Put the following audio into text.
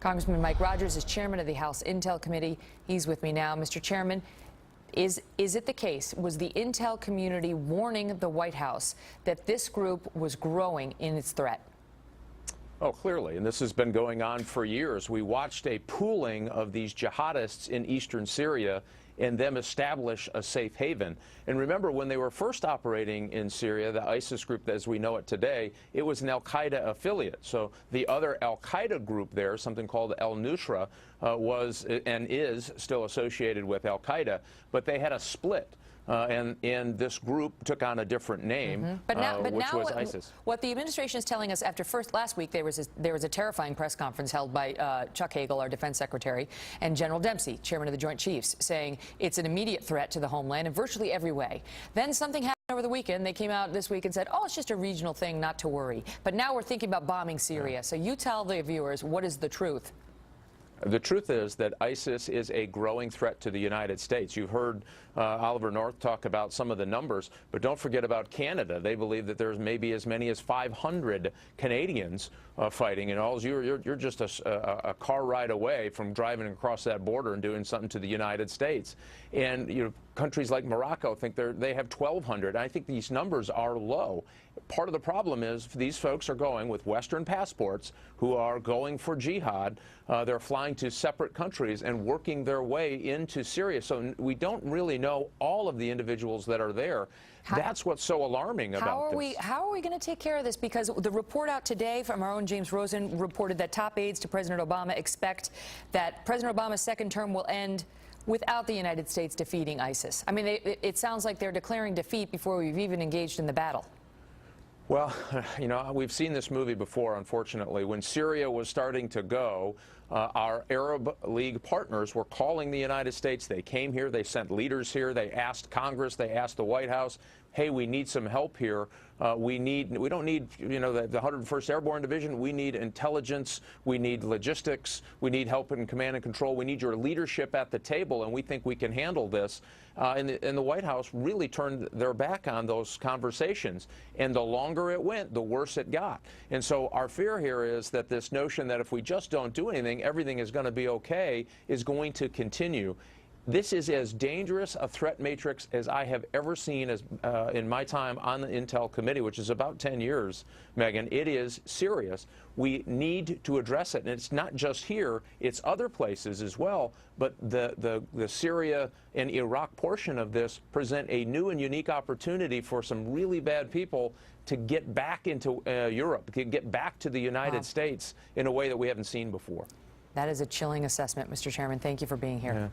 Congressman Mike Rogers is chairman of the House Intel Committee. He's with me now. Mr. Chairman, is it the case, was the intel community warning the White House that this group was growing in its threat? Oh, clearly, and this has been going on for years. We watched a pooling of these jihadists in eastern Syria and them establish a safe haven. And remember, when they were first operating in Syria, the ISIS group as we know it today, it was an al-Qaeda affiliate. So the other al-Qaeda group there, something called al-Nusra, was and is still associated with al-Qaeda, but they had a split. And this group took on a different name, but now which was ISIS. What the administration is telling us after last week, there was a terrifying press conference held by Chuck Hagel, our defense secretary, and General Dempsey, chairman of the Joint Chiefs, saying it's an immediate threat to the homeland in virtually every way. Then something happened over the weekend. They came out this week and said, oh, it's just a regional thing, not to worry. But now we're thinking about bombing Syria. So you tell the viewers, what is the truth? The truth is that ISIS is a growing threat to the United States. You've heard Oliver North talk about some of the numbers, but don't forget about Canada. They believe that there's maybe as many as 500 Canadians fighting, and you're just a car ride away from driving across that border and doing something to the United States. And countries like Morocco think they have 1,200. I think these numbers are low. Part of the problem is these folks are going with Western passports who are going for jihad. They're flying to separate countries and working their way into Syria. So we don't really know all of the individuals that are there. That's what's so alarming about this. How are we going to take care of this? Because the report out today from our own James Rosen reported that top aides to President Obama expect that President Obama's second term will end without the United States defeating ISIS. I mean, it sounds like they're declaring defeat before we've even engaged in the battle. Well, we've seen this movie before, unfortunately. When Syria was starting to go, our Arab League partners were calling the United States. They came here, they sent leaders here, they asked Congress, they asked the White House, hey, we need some help here. We don't need, the 101st Airborne Division. We need intelligence. We need logistics. We need help in command and control. We need your leadership at the table, and we think we can handle this. And the White House really turned their back on those conversations. And the longer it went, the worse it got. And so our fear here is that this notion that if we just don't do anything, everything is going to be okay is going to continue. This is as dangerous a threat matrix as I have ever seen in my time on the Intel Committee, which is about 10 years, Megan. It is serious. We need to address it. And it's not just here, it's other places as well. But the Syria and Iraq portion of this present a new and unique opportunity for some really bad people to get back into Europe, to get back to the United States in a way that we haven't seen before. That is a chilling assessment, Mr. Chairman. Thank you for being here. Yeah.